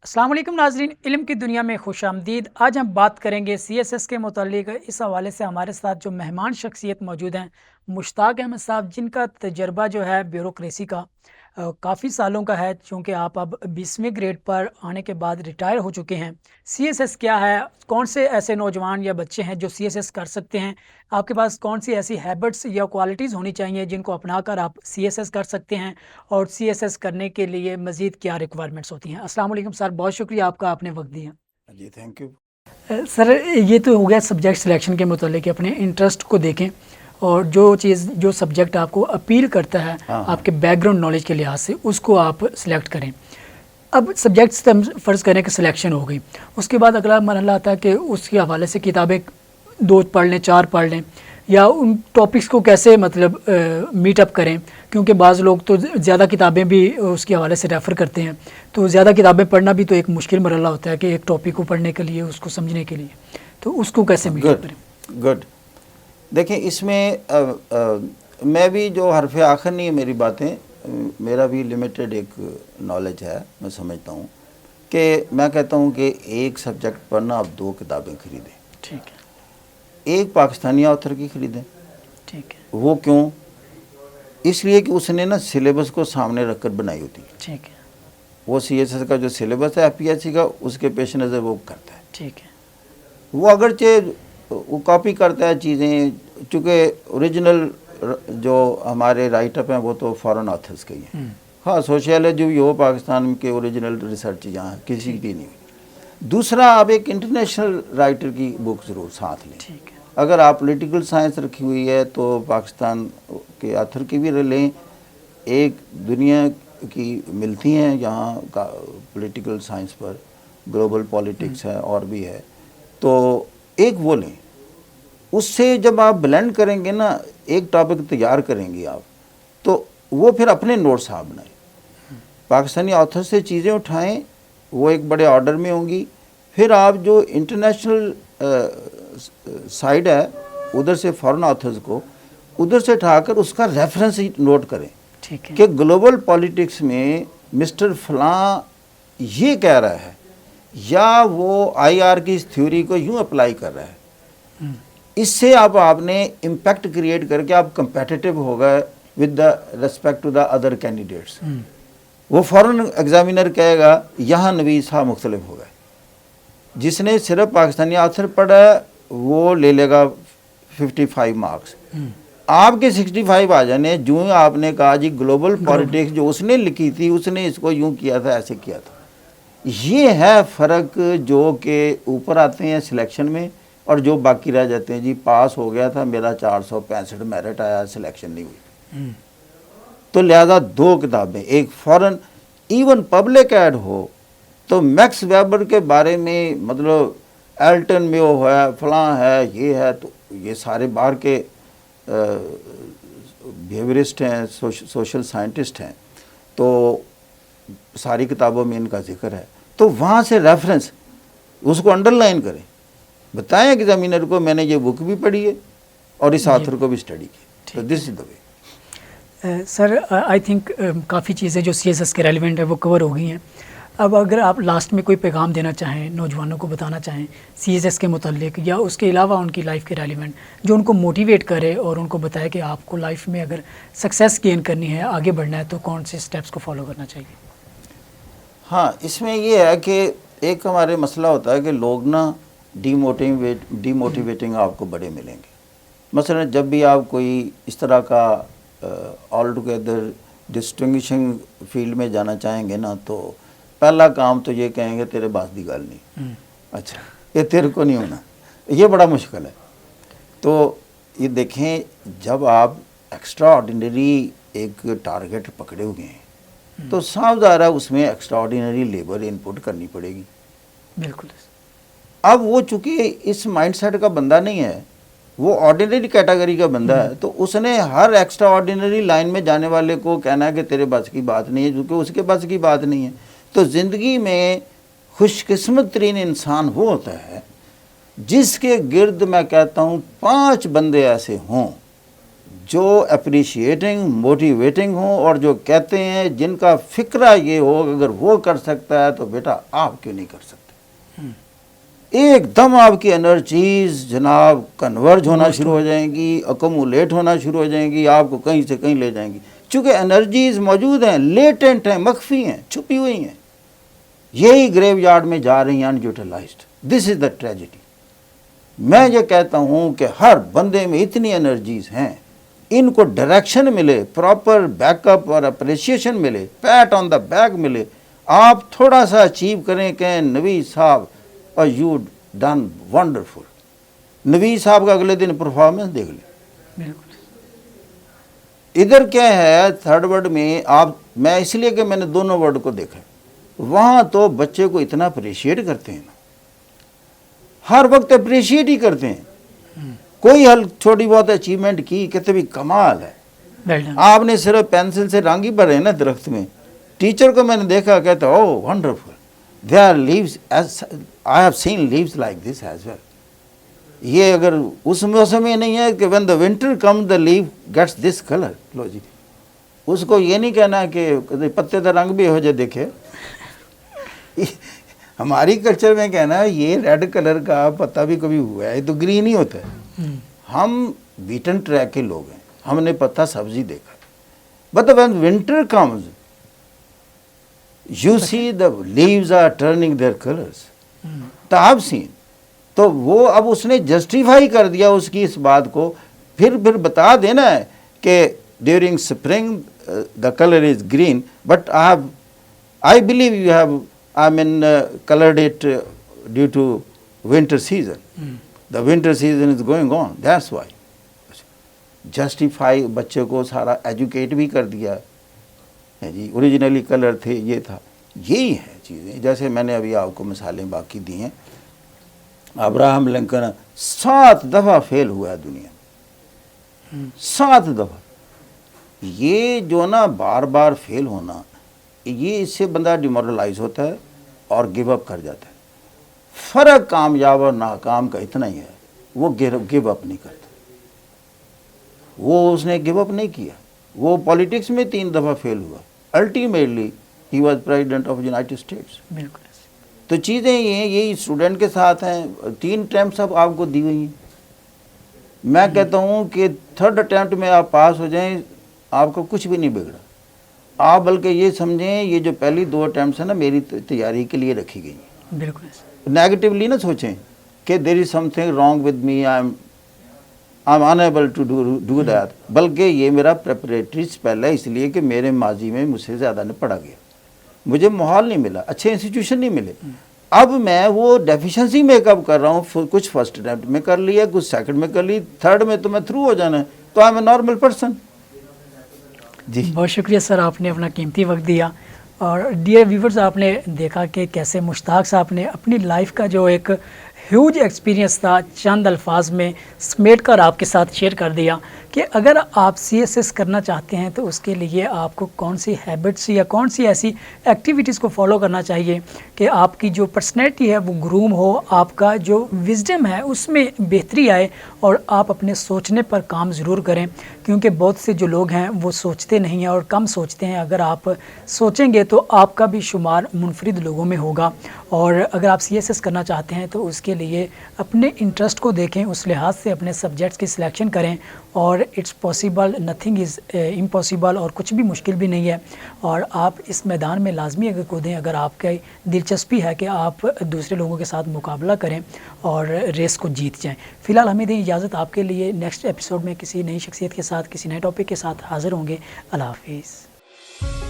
अस्सलाम वालेकुम नाजरीन, इल्म की दुनिया में खुश आमदीद। आज हम बात करेंगे CSS के मुतालिक। इस हवाले से हमारे साथ जो मेहमान शख्सियत मौजूद हैं, मुश्ताक अहमद साहब, जिनका तजर्बा जो है ब्यूरोक्रेसी का काफ़ी सालों का है, चूँकि आप अब 20वें ग्रेड पर आने के बाद रिटायर हो चुके हैं। CSS क्या है, कौन से ऐसे नौजवान या बच्चे हैं जो CSS कर सकते हैं, आपके पास कौन सी ऐसी हैबिट्स या क्वालिटीज़ होनी चाहिए जिनको अपना कर आप CSS कर सकते हैं, और CSS करने के लिए मज़ीद क्या रिक्वायरमेंट्स होती हैं। अस्सलाम वालेकुम सर, बहुत शुक्रिया आपका, आपने वक्त दिया। जी थैंक यू। सर, ये तो हो गया सब्जेक्ट सिलेक्शन के मुतालिक, अपने इंटरेस्ट को देखें और जो सब्जेक्ट आपको अपील करता है आपके बैकग्राउंड नॉलेज के लिहाज से, उसको आप सिलेक्ट करें। अब सब्जेक्ट्स फ़र्ज़ करें कि सिलेक्शन हो गई, उसके बाद अगला मरहला आता है कि उसके हवाले से किताबें 2 पढ़ लें, 4 पढ़ लें, या उन टॉपिक्स को कैसे मतलब मीटअप करें, क्योंकि बाज़ लोग तो ज़्यादा किताबें भी उसके हवाले से रेफ़र करते हैं, तो ज़्यादा किताबें पढ़ना भी तो एक मुश्किल मरहला होता है कि एक टॉपिक को पढ़ने के लिए, उसको समझने के लिए, तो उसको कैसे मीटअप करें। गुड। देखें, इसमें मैं भी जो हरफ आखिर नहीं है मेरी बातें, मेरा भी लिमिटेड एक नॉलेज है। मैं समझता हूँ कि मैं कहता हूँ कि एक सब्जेक्ट पढ़ना आप 2 किताबें खरीदें। ठीक है। एक पाकिस्तानी ऑथर की खरीदें। ठीक है। वो क्यों? इसलिए कि उसने ना सिलेबस को सामने रखकर बनाई होती है। ठीक है। वो CSS का जो सिलेबस है FPSC का, उसके पेश नज़र वो करता है। ठीक है। वो अगरचे वो कॉपी करता है चीज़ें, चूँकि ओरिजिनल जो हमारे राइटअप हैं वो तो फॉरेन ऑथर्स के ही हैं। हाँ, सोशियोलॉजी भी हो, पाकिस्तान के ओरिजिनल रिसर्च यहाँ किसी की नहीं हुई। दूसरा, आप एक इंटरनेशनल राइटर की बुक ज़रूर साथ लें। ठीक है। अगर आप पॉलिटिकल साइंस रखी हुई है तो पाकिस्तान के ऑथर की भी लें। एक दुनिया की मिलती हैं यहाँ का पॉलिटिकल साइंस पर, ग्लोबल पॉलिटिक्स है और भी है, तो एक वो लें। उससे जब आप ब्लेंड करेंगे ना, एक टॉपिक तैयार करेंगे आप, तो वो फिर अपने नोट्स आप बनाएं, पाकिस्तानी ऑथर से चीज़ें उठाएं, वो एक बड़े ऑर्डर में होंगी। फिर आप जो इंटरनेशनल साइड है, उधर से फॉरेन ऑथर्स को उधर से उठाकर उसका रेफरेंस नोट करें। ठीक है। कि ग्लोबल पॉलिटिक्स में मिस्टर फलां ये कह रहा है, या वो IR की इस थ्योरी को यूँ अप्लाई कर रहा है। इससे आपने इम्पैक्ट क्रिएट करके आप कंपेटिटिव हो गए with the respect to the other candidates. वो फॉरेन एग्जामिनर कहेगा यहाँ नवीद साहब मुख्तलिफ हो गए। जिसने सिर्फ पाकिस्तानी ऑथर पढ़ा है वो ले लेगा 55 मार्क्स, आपके 65 आ जाने। जो आपने कहा जी ग्लोबल पॉलिटिक्स जो उसने लिखी थी, उसने इसको यूँ किया था, ऐसे किया था। ये है फ़र्क जो कि ऊपर आते हैं सिलेक्शन में, और जो बाकी रह जाते हैं, जी पास हो गया था, मेरा 465 मेरिट आया, सिलेक्शन नहीं हुई। तो लिहाजा 2 किताबें, एक फॉरेन, इवन पब्लिक ऐड हो तो मैक्स वेबर के बारे में, मतलब एल्टन में वो है, फलां है, ये है, तो ये सारे बाहर के बिहेवियरिस्ट हैं, सोशल साइंटिस्ट हैं, तो सारी किताबों में इनका जिक्र है। तो वहाँ से रेफरेंस उसको अंडरलाइन करें, बताएं एग्जामिनर को मैंने ये बुक भी पढ़ी है और इस ऑथर को भी स्टडी की। तो this is the way. Sir, I think काफ़ी चीज़ें जो CSS के रेलिवेंट है वो कवर हो गई हैं। अब अगर आप लास्ट में कोई पैगाम देना चाहें, नौजवानों को बताना चाहें CSS के मुतालिक, या उसके अलावा उनकी लाइफ के रेलिवेंट, जो उनको मोटिवेट करे और उनको बताए कि आपको लाइफ में अगर सक्सेस गेन करनी है, आगे बढ़ना है, तो कौन से स्टेप्स को फॉलो करना चाहिए। हाँ, इसमें ये है कि एक हमारे मसला होता है कि लोग ना डीमोटिवेटिंग आपको बड़े मिलेंगे। मसलन जब भी आप कोई इस तरह का ऑल टुगेदर डिस्टिंग्विशिंग फील्ड में जाना चाहेंगे ना, तो पहला काम तो ये कहेंगे तेरे बास दी गल नहीं, अच्छा ये तेरे को नहीं होना, ये बड़ा मुश्किल है। तो ये देखें, जब आप एक्स्ट्रा ऑर्डिनरी एक टारगेट पकड़े हुए हैं तो साफ ज़ाहिर है उसमें एक्स्ट्रा ऑर्डिनरी लेबर इनपुट करनी पड़ेगी। बिल्कुल। अब वो चूँकि इस माइंडसेट का बंदा नहीं है, वो ऑर्डिनरी कैटेगरी का बंदा है, तो उसने हर एक्स्ट्रा ऑर्डिनरी लाइन में जाने वाले को कहना है कि तेरे बस की बात नहीं है, क्योंकि उसके बस की बात नहीं है। तो ज़िंदगी में खुशकिस्मत तरीन इंसान वो होता है जिसके गिर्द मैं कहता हूँ 5 बंदे ऐसे हों جو اپریشیٹنگ موٹیویٹنگ ہوں اور جو کہتے ہیں جن کا فکرہ یہ ہو اگر وہ کر سکتا ہے تو بیٹا آپ کیوں نہیں کر سکتے. ایک دم آپ کی انرجیز جناب کنورج ہونا شروع ہو جائیں گی, اکومولیٹ ہونا شروع ہو جائیں گی, آپ کو کہیں سے کہیں لے جائیں گی. چونکہ انرجیز موجود ہیں, لیٹنٹ ہیں, مخفی ہیں, چھپی ہوئی ہیں, یہی گریو یارڈ میں جا رہی ہیں انیوٹیلائزڈ. دس از دا ٹریجڈی. میں یہ کہتا ہوں کہ ہر بندے میں اتنی انرجیز ہیں, ان کو ڈائریکشن ملے, پراپر بیک اپ اور اپریشیشن ملے, پیٹ آن دا بیک ملے, آپ تھوڑا سا اچیو کریں کہ نوید صاحب اور یو ڈن ونڈرفل. نوید صاحب کا اگلے دن پرفارمنس دیکھ لیں. بالکل. ادھر کیا ہے تھرڈ ورڈ میں میں اس لیے کہ میں نے دونوں ورڈ کو دیکھا, وہاں تو بچے کو اتنا اپریشیٹ کرتے ہیں نا, ہر وقت اپریشیٹ ہی کرتے ہیں. کوئی چھوٹی بہت اچیومنٹ کی کہتے بھی کمال ہے. آپ نے صرف پینسل سے رنگ ہی بھرے نا درخت میں. ٹیچر کو میں نے دیکھا کہتا oh wonderful, they are leaves as I have seen leaves like this as well. یہ اگر اس موسم میں نہیں ہے کہ when the winter come the leave gets this colour. لو جی, اس کو یہ نہیں کہنا کہ پتے کا رنگ بھی ہو جائے دیکھے. ہماری کلچر میں کہنا یہ ریڈ کلر کا پتا بھی کبھی ہوا ہے, یہ تو گرین ہی ہوتا ہے. ہم بیٹن ٹریک کے لوگ ہیں, ہم نے پتا سبزی دیکھا. But when winter comes you see the leaves are turning their colours. تو آپ سین تو وہ اب اس نے جسٹیفائی کر دیا اس کی اس بات کو, پھر بتا دینا ہے کہ during spring the colour is green but I believe you have colored it due to winter season. The winter season is going on, that's why. Justify بچے کو سارا ایجوکیٹ بھی کر دیا جی, اوریجنلی کلر تھے یہ تھا. یہی ہے چیزیں. جیسے میں نے ابھی آپ کو مثالیں باقی دی ہیں. ابراہم لنکن 7 دفعہ فیل ہوا ہے دنیا میں, 7 دفعہ. یہ جو نا بار بار فیل ہونا, یہ اس سے بندہ ڈیمورلائز ہوتا ہے اور گیو اپ کر جاتا ہے. فرق کامیاب اور ناکام کا اتنا ہی ہے, وہ گیو اپ نہیں کرتا. وہ اس نے گیو اپ نہیں کیا. وہ پالیٹکس میں 3 دفعہ فیل ہوا, ultimately he was president of United States. بالکل. تو چیزیں یہ ہیں, یہی اسٹوڈنٹ کے ساتھ ہیں. 3 اٹیمپٹس اب آپ کو دی ہوئی ہیں. میں کہتا ہوں کہ 3rd اٹیمپٹ میں آپ پاس ہو جائیں, آپ کا کچھ بھی نہیں بگڑا. آپ بلکہ یہ سمجھیں یہ جو پہلی 2 اٹیمپٹس ہیں نا میری تیاری کے لیے رکھی گئی ہیں. بالکل. نیگیٹیولی نہ سوچیں کہ there is something wrong with me, I am unable to do that. بلکہ یہ میرا پریپریٹریز پہلا ہے, اس لیے کہ میرے ماضی میں مجھ سے زیادہ نے پڑھا گیا, مجھے ماحول نہیں ملا, اچھے انسٹیٹیوشن نہیں ملے. اب میں وہ ڈیفیشنسی میک اپ کر رہا ہوں. کچھ فرسٹ اٹیمپٹ میں کر لیا, کچھ سیکنڈ میں کر لی, 3rd میں تو میں تھرو ہو جانا ہے. تو I am a normal person. جی بہت شکریہ سر, آپ نے اپنا قیمتی وقت دیا. اور ڈیئر ویورز, آپ نے دیکھا کہ کیسے مشتاق صاحب نے اپنی لائف کا جو ایک ہیوج ایکسپیرینس تھا چند الفاظ میں سمیٹ کر آپ کے ساتھ شیئر کر دیا کہ اگر آپ CSS کرنا چاہتے ہیں تو اس کے لیے آپ کو کون سی ہیبٹس یا کون سی ایسی ایکٹیویٹیز کو فالو کرنا چاہیے کہ آپ کی جو پرسنالٹی ہے وہ گروم ہو, آپ کا جو وزڈم ہے اس میں بہتری آئے, اور آپ اپنے سوچنے پر کام ضرور کریں. کیونکہ بہت سے جو لوگ ہیں وہ سوچتے نہیں ہیں اور کم سوچتے ہیں. اگر آپ سوچیں گے تو آپ کا بھی شمار منفرد لوگوں میں ہوگا. اور اگر آپ CSS کرنا چاہتے ہیں تو اس کے لیے اپنے انٹرسٹ کو دیکھیں, اس لحاظ سے اپنے سبجیکٹس کی سلیکشن کریں. اور it's possible, nothing is impossible, اور کچھ بھی مشکل بھی نہیں ہے. اور آپ اس میدان میں لازمی اگر کودیں, اگر آپ کی دلچسپی ہے کہ آپ دوسرے لوگوں کے ساتھ مقابلہ کریں اور ریس کو جیت جائیں. فی الحال ہمیں دیں اجازت, آپ کے لیے نیکسٹ ایپیسوڈ میں کسی نئی شخصیت کے ساتھ, کسی نئے ٹاپک کے ساتھ حاضر ہوں گے. اللہ حافظ.